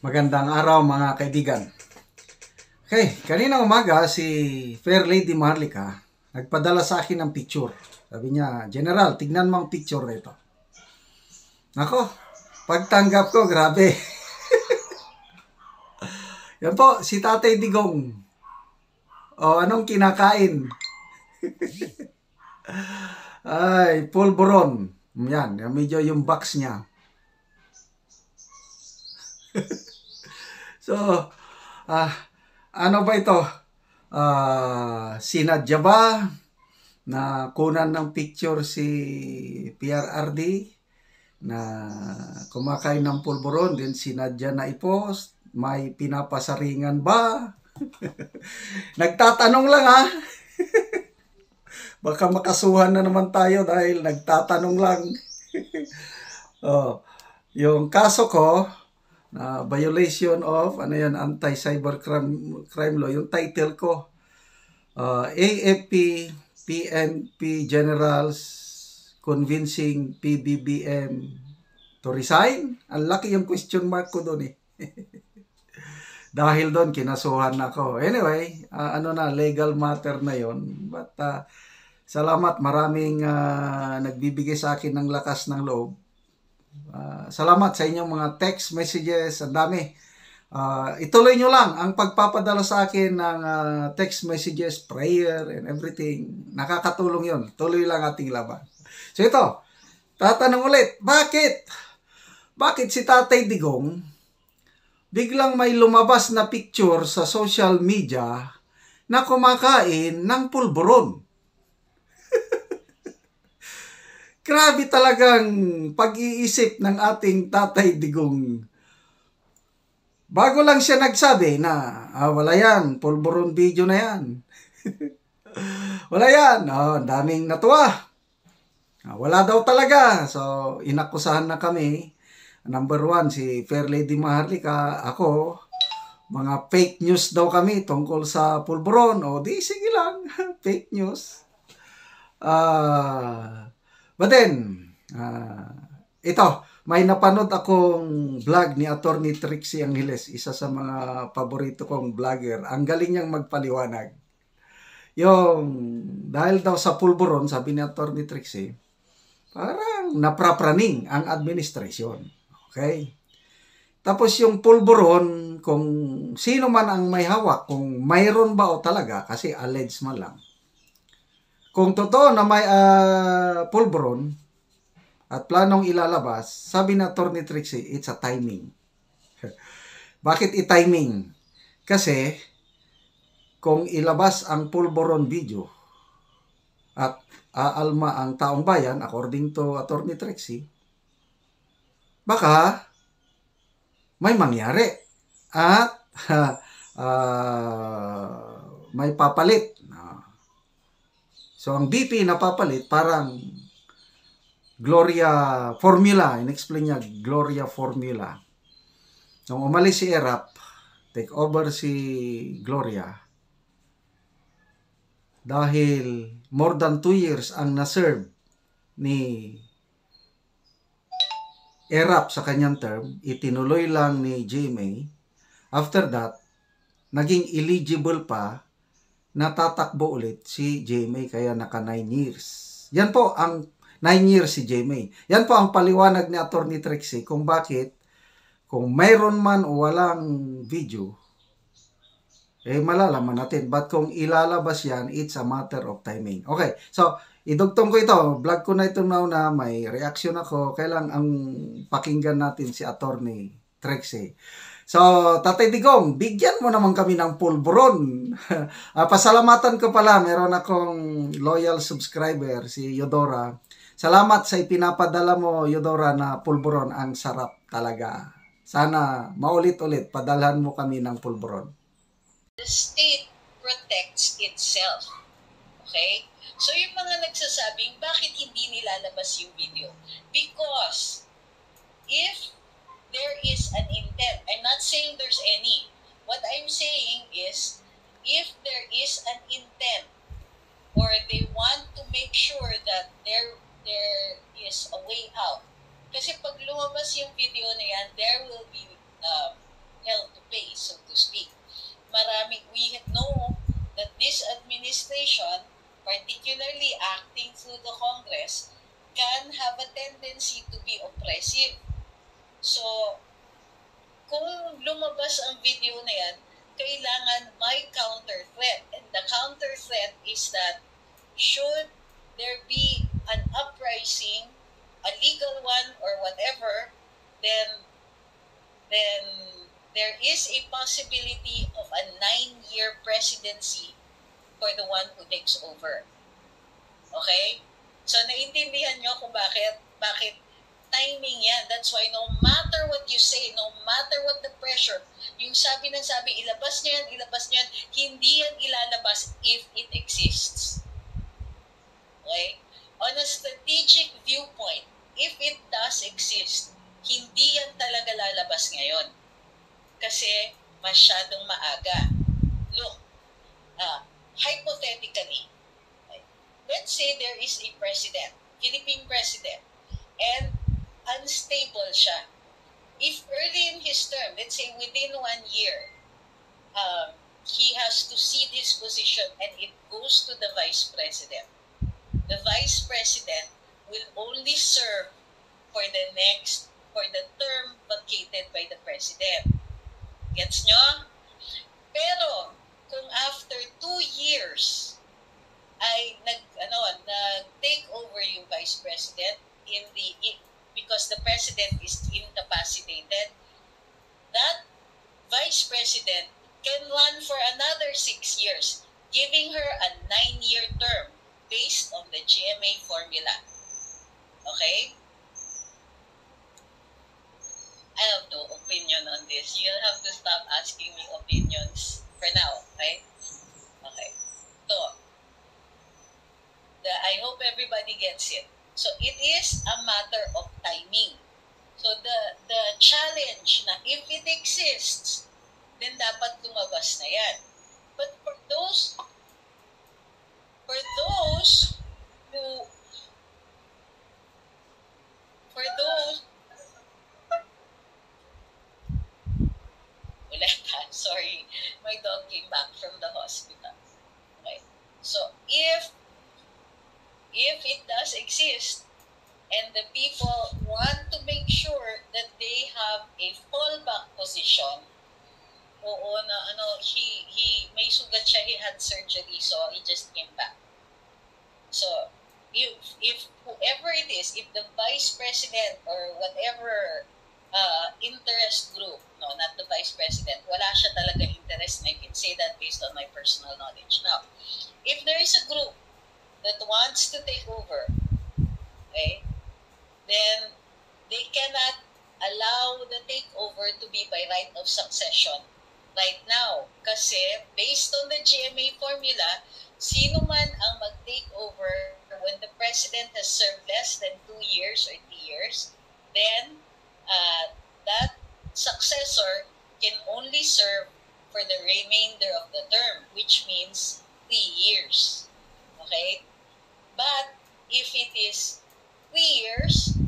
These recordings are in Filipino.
Magandang araw mga kaibigan. Okay, kanina umaga si Fair Lady Maharlika nagpadala sa akin ng picture. Sabi niya, General, tignan mo ang picture nito. Nako, pagtanggap ko, grabe. Yan po, si Tatay Digong. O, anong kinakain? Ay, pulburon. Yan, medyo yung box niya. So, ano ba ito? Sinadya ba na kunan ng picture si PRRD na kumakain ng pulburon, din sinadya na i-post? May pinapasaringan ba? Nagtatanong lang ha. Baka makasuhan na naman tayo dahil nagtatanong lang. Yung kaso ko, violation of anti-cybercrime law, yung title ko, AFP PNP Generals convincing PBBM to resign. Ang laki yung question mark ko doon eh. Dahil doon kinasuhan ako. Anyway, legal matter na yon. But salamat, maraming nagbibigay sa akin ng lakas ng loob. Salamat sa inyong mga text messages, ang dami. Ituloy nyo lang ang pagpapadala sa akin ng text messages, prayer, and everything. Nakakatulong yon. Tuloy lang ating laban. So ito, tatanong ulit, bakit si Tatay Digong biglang may lumabas na picture sa social media na kumakain ng pulburon? Grabe talagang pag-iisip ng ating Tatay Digong. Bago lang siya nagsabi na, wala yan, pulburon video na yan. Wala yan, daming natuwa. Wala daw talaga. So, inakusahan na kami. Number 1, si Fair Lady Maharlika, ako, mga fake news daw kami tungkol sa pulburon. O, di, sige lang, fake news. But then, ito, may napanood akong vlog ni Attorney Trixie Angeles, isa sa mga paborito kong vlogger. Ang galing niyang magpaliwanag. Yung, dahil daw sa pulburon, sabi ni Attorney Trixie, parang naprapraning ang administrasyon. Okay? Tapos yung pulburon, kung sino man ang may hawak, kung mayroon ba o talaga, kasi alleged man lang. Kung totoo na may pulburon at planong ilalabas, sabi na Attorney Trixie, it's a timing. Bakit i-timing? Kasi kung ilabas ang pulburon video at aalma ang taong bayan, according to Attorney Trixie, baka may mangyari at may papalit. So, ang BP na papalit, parang Gloria Formula. In-explain niya, Gloria Formula. Nung umalis si Erap, take over si Gloria. Dahil more than 2 years ang na-serve ni Erap sa kanyang term, itinuloy lang ni GMA. After that, naging eligible pa, natatakbo ulit si GMA, kaya naka 9 years. Yan po ang 9 years si GMA. Yan po ang paliwanag ni Attorney Trixie kung bakit, kung mayroon man o walang video, malalaman natin. But kung ilalabas yan, it's a matter of timing. Okay, so idugtong ko ito. Vlog ko na ito na may reaction ako. Kailang ang pakinggan natin si Attorney Trixie. So, Tatay Digong, bigyan mo naman kami ng pulburon. Pasalamatan ko pala, meron akong loyal subscriber, si Yodora. Salamat sa ipinapadala mo, Yodora, na pulburon. Ang sarap talaga. Sana maulit-ulit, padalhan mo kami ng pulburon. The state protects itself. Okay? So, yung mga nagsasabing, bakit hindi nilalabas yung video? Because, if there is an intent. I'm not saying there's any. What I'm saying is, if there is an intent or they want to make sure that there is a way out. Kasi pag lumabas yung video na yan, there will be ilabas ang video na yan, kailangan may counter threat. And the counter threat is that should there be an uprising, a legal one or whatever, then there is a possibility of a 9-year presidency for the one who takes over. Okay? So, naintindihan nyo kung bakit timing yan. That's why no matter what you say, no matter what the pressure, yung sabi, ilabas niya yan, hindi yan ilalabas if it exists. Okay? On a strategic viewpoint, if it does exist, hindi yan talaga lalabas ngayon. Kasi masyadong maaga. Look, hypothetically, let's say there is a president, Philippine president, and unstable siya. If early in his term, let's say within 1 year, he has to cede his position and it goes to the vice president. The vice president will only serve for the term vacated by the president. Gets nyo? Pero, kung after 2 years, ay nag-take over yung vice president because the president is incapacitated, that vice president can run for another 6 years, giving her a 9-year term based on the GMA formula. Okay? I have no opinion on this. You'll have to stop asking me opinions for now, okay? Okay. So, I hope everybody gets it. So, it is a matter of timing. So, the challenge na if it exists, then dapat lumabas na yan. But for those sorry, my dog came back from the hospital. Okay. So, if it does exist, and the people want to make sure that they have a fallback position, he may sugat siya, he had surgery, so he just came back. So, if whoever it is, if the vice president or whatever interest group, no, not the vice president, wala siya talaga interest, and I can say that based on my personal knowledge. Now, if there is a group that wants to take over, okay, then they cannot allow the takeover to be by right of succession right now. Kasi based on the GMA formula, sino man ang mag-take over when the president has served less than 2 years or 3 years, then that successor can only serve for the remainder of the term, which means 3 years. Okay? But if it is 3 years,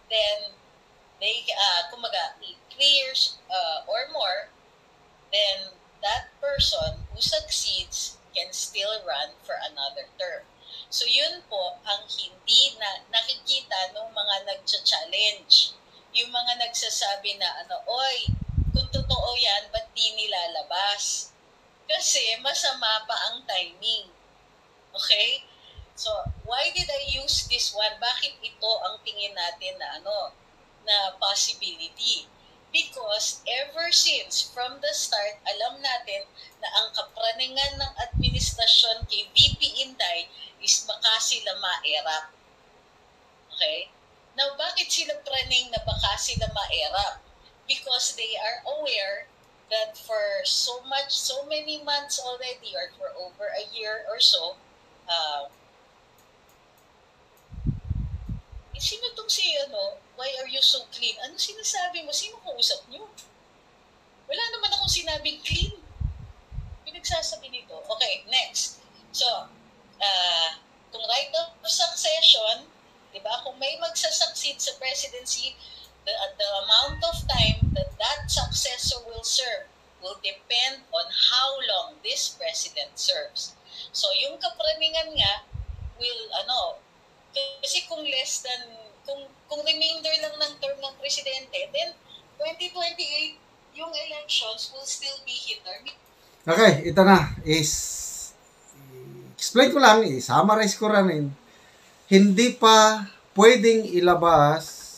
then they, 3 years or more, then that person who succeeds can still run for another term. So yun po ang hindi na nakikita ng mga nagcha-challenge. Yung mga nagsasabi na oy, kung totoo yan, ba't di nilalabas? Kasi masama pa ang timing. Okay? So, why did I use this one? Bakit ito ang tingin natin na na possibility? Because ever since, from the start, alam natin na ang kapraningan ng administrasyon kay VP Inday is baka sila maerap. Okay? Now, bakit sila praning na baka sila maerap? Because they are aware that for so many months already, or for over a year or so, sino tong why are you so clean? Ano sinasabi mo? Sino kausap niyo? Wala naman akong sinabing clean. Pinagsasabi nito. Okay, next. So, kung right of succession, di ba, kung may magsasucceed sa presidency, the amount of time that successor will serve will depend on how long this president serves. So, yung kapraningan nga will, kasi kung less than, kung remainder lang ng term ng presidente, then 2028, yung elections will still be hit or miss. Okay, ito na. Explain ko lang, summarize ko rin. Hindi pa pwedeng ilabas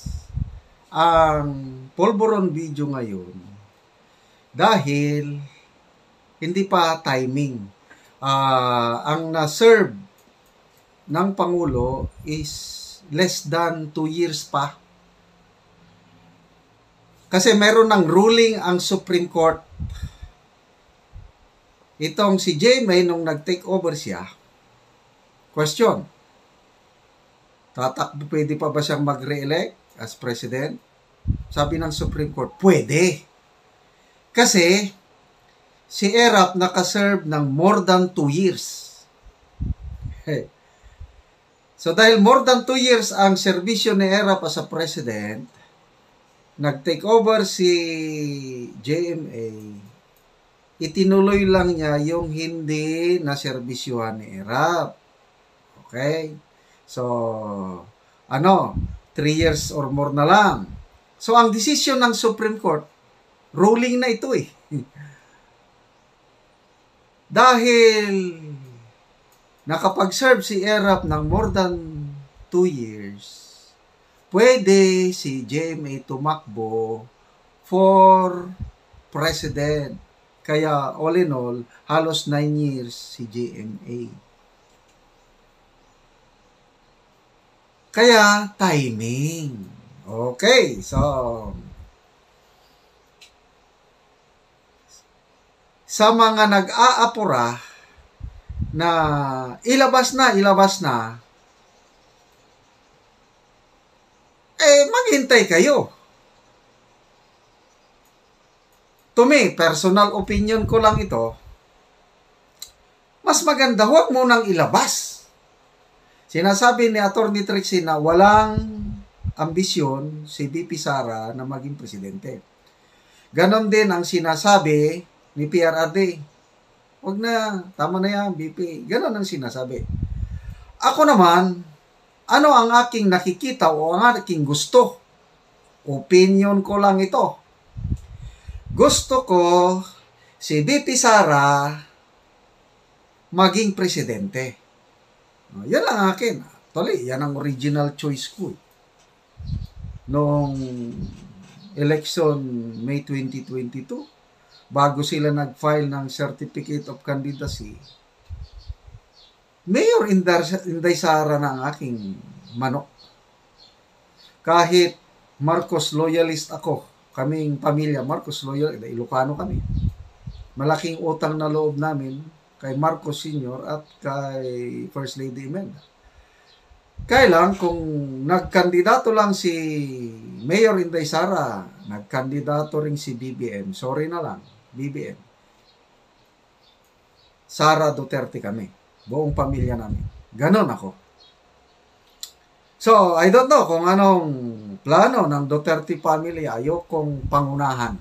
ang Polvoron video ngayon dahil hindi pa timing. Ang na-serve ng Pangulo is less than 2 years pa. Kasi meron ng ruling ang Supreme Court. Itong si GMA nung nag-take over siya, question, pwede pa ba siyang mag-re-elect as president? Sabi ng Supreme Court, pwede. Kasi si Erap nakaserve ng more than 2 years. So dahil more than 2 years ang serbisyo ni Erap as a president, nag-take over si GMA, itinuloy lang niya yung hindi na serbisyuhan ni Erap. Okay? So, 3 years or more na lang. So, ang desisyon ng Supreme Court, ruling na ito eh. Dahil nakapag-serve si Erap ng more than 2 years, pwede si GMA tumakbo for president. Kaya, all in all, halos 9 years si GMA. Kaya, timing. Okay, so, sa mga nag-aapura na ilabas na, maghintay kayo. To me, personal opinion ko lang ito, mas maganda huwag mo nang ilabas. Sinasabi ni Atty. Trixie na walang ambisyon si VP Sara na maging presidente. Ganon din ang sinasabi ni PRRD. Huwag na, tama na yan, VP. Ganon ang sinasabi. Ako naman, ano ang aking nakikita o ang aking gusto? Opinion ko lang ito. Gusto ko si VP Sara maging presidente. Yan lang akin. Actually, yan ang original choice ko. Noong election May 2022, bago sila nag-file ng Certificate of Candidacy, Mayor Inday Sara na ang aking manok. Kahit Marcos loyalist ako, kaming pamilya Marcos loyal, Ilocano kami. Malaking utang na loob namin kay Marcos Sr. at kay First Lady Imelda. Kaya lang, kung nagkandidato lang si Mayor Inday Sara, nagkandidato rin si BBM, sorry na lang, BBM. Sara Duterte kami, buong pamilya namin. Ganon ako. So, I don't know kung anong plano ng Duterte family. Ayokong pangunahan.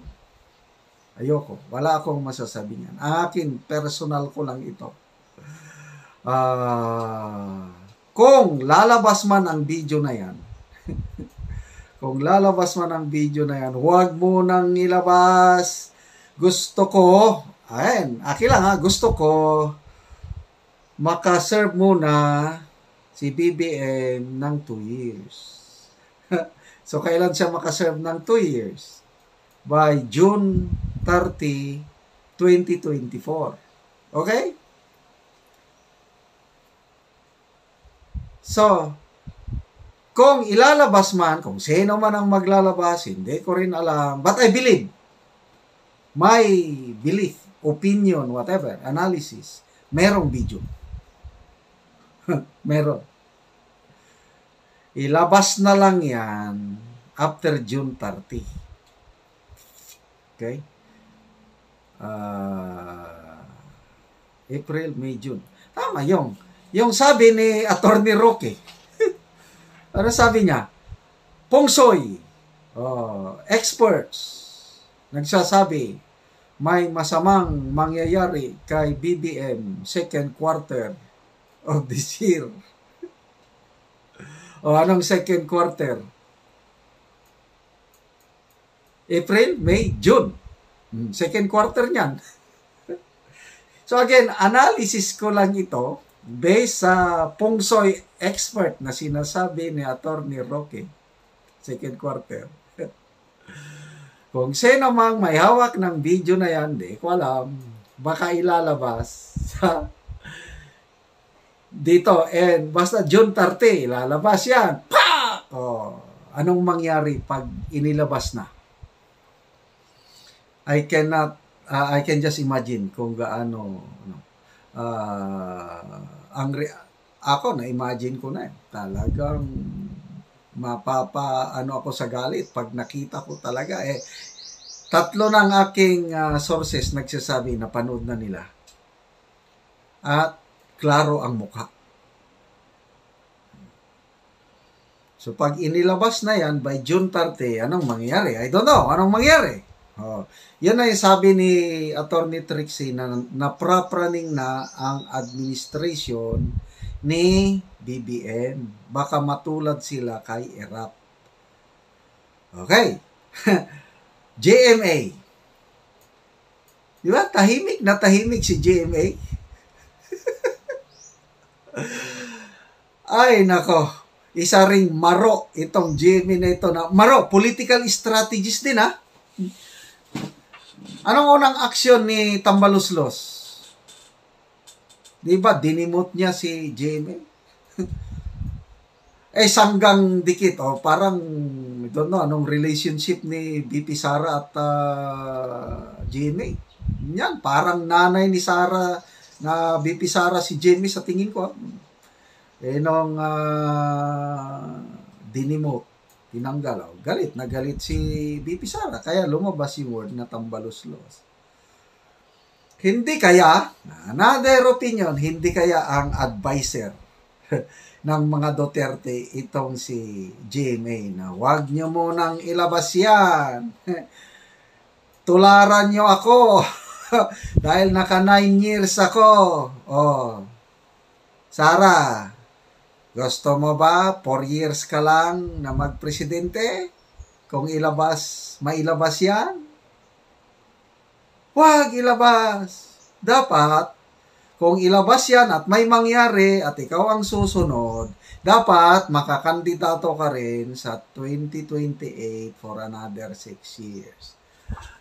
Ayoko. Wala akong masasabi niyan. Akin, personal ko lang ito. Kung lalabas man ang video na yan, huwag mo nang ilabas. Gusto ko, akin lang gusto ko, makaserve muna si BBM ng 2 years. So, kailan siya makaserve ng 2 years? By June 30, 2024. Okay? So, kung ilalabas man, kung sino man ang maglalabas, hindi ko rin alam. But I believe, my belief, opinion, whatever, analysis, merong video. Meron. Ilabas na lang yan after June 30. Okay? April, May, June. Tama yung sabi ni Atty. Roque. Ano sabi niya? Pongsoy, experts, nagsasabi, may masamang mangyayari kay BBM second quarter of this year. Anong second quarter? April, May, June. Second quarter niyan. So again, analysis ko lang ito based sa Pungsoy expert na sinasabi ni Attorney Roque. Second quarter. Kung sino mang may hawak ng video na yan, di ko alam, baka ilalabas sa dito. And basta June 30, ilalabas yan. Pa! Oh, anong mangyari pag inilabas na? I can just imagine kung gaano ako na-imagine ko na talagang ako sa galit pag nakita ko talaga tatlo ng aking sources nagsasabi na panood na nila at klaro ang mukha. So pag inilabas na yan by June 30, anong mangyayari? I don't know anong mangyayari. Yan ay sabi ni Attorney Trixie na naprapraning na ang administration ni BBM. Baka matulad sila kay ERAP. Okay. GMA. Di ba? Tahimik na tahimik si GMA. Ay, nako. Isa ring maro itong GMA na ito. Maro, political strategist din ha. Anong unang aksyon ni Tambaluslos? Di ba, dinimot niya si GMA? Sanggang dikit. Parang, I don't know, anong relationship ni BP Sara at GMA? Yan, parang nanay ni Sara, na BP Sara si GMA sa tingin ko. Nung dinimot, tinanggal. Galit na galit si BP Sara. Kaya lumabas yung word na Tambaluslos. Hindi kaya, another opinion, hindi kaya ang advisor ng mga Duterte itong si GMA na wag nyo munang ilabas yan. Tularan nyo ako dahil naka 9 years ako. Sara, gusto mo ba 4 years ka lang na magpresidente? Kung mailabas yan? Huwag ilabas. Dapat, kung ilabas yan at may mangyari at ikaw ang susunod, dapat makakandidato ka rin sa 2028 for another 6 years.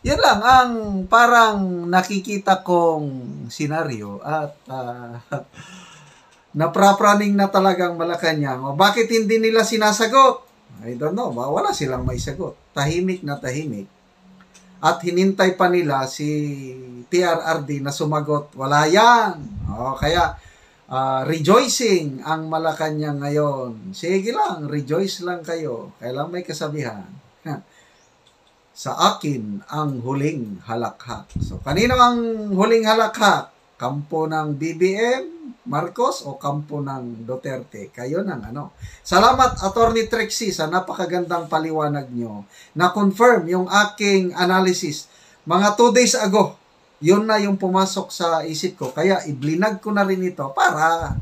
Yan lang ang parang nakikita kong senaryo at naprapraning na talagang Malacanang. Bakit hindi nila sinasagot? I don't know. Wala silang may sagot. Tahimik na tahimik. At hinintay pa nila si TRRD na sumagot. Wala yan. Kaya rejoicing ang Malacanang ngayon. Sige lang, rejoice lang kayo. Kailan may kasabihan. Sa akin ang huling halakhak. So, kanino ang huling halakhak? Kampo ng BBM, Marcos o kampo ng Duterte? Kayo nang Salamat Attorney Trixie sa napakagandang paliwanag nyo. Na-confirm yung aking analysis. Mga 2 days ago, yun na yung pumasok sa isip ko. Kaya iblinag ko na rin ito para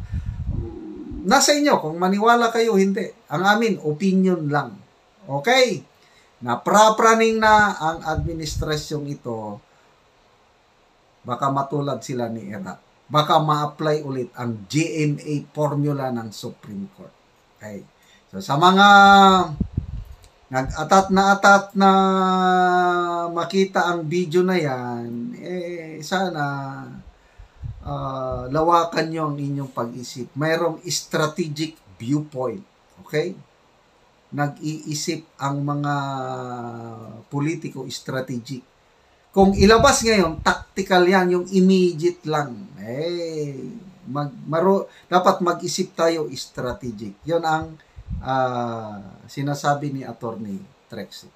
nasa inyo kung maniwala kayo hindi. Ang amin, opinion lang. Okay? Naprapraning na ang administrasyong ito. Baka matulad sila ni ERAP. Baka ma-apply ulit ang GMA formula ng Supreme Court. Okay. So, sa mga nag-atat na makita ang video na yan, sana lawakan nyo ang inyong pag-isip. Mayroong strategic viewpoint. Okay? Nag-iisip ang mga politiko strategic. Kung ilabas ngayon, tactical yan, yung immediate lang. Dapat mag-isip tayo strategic. Yun ang sinasabi ni Attorney Trixie.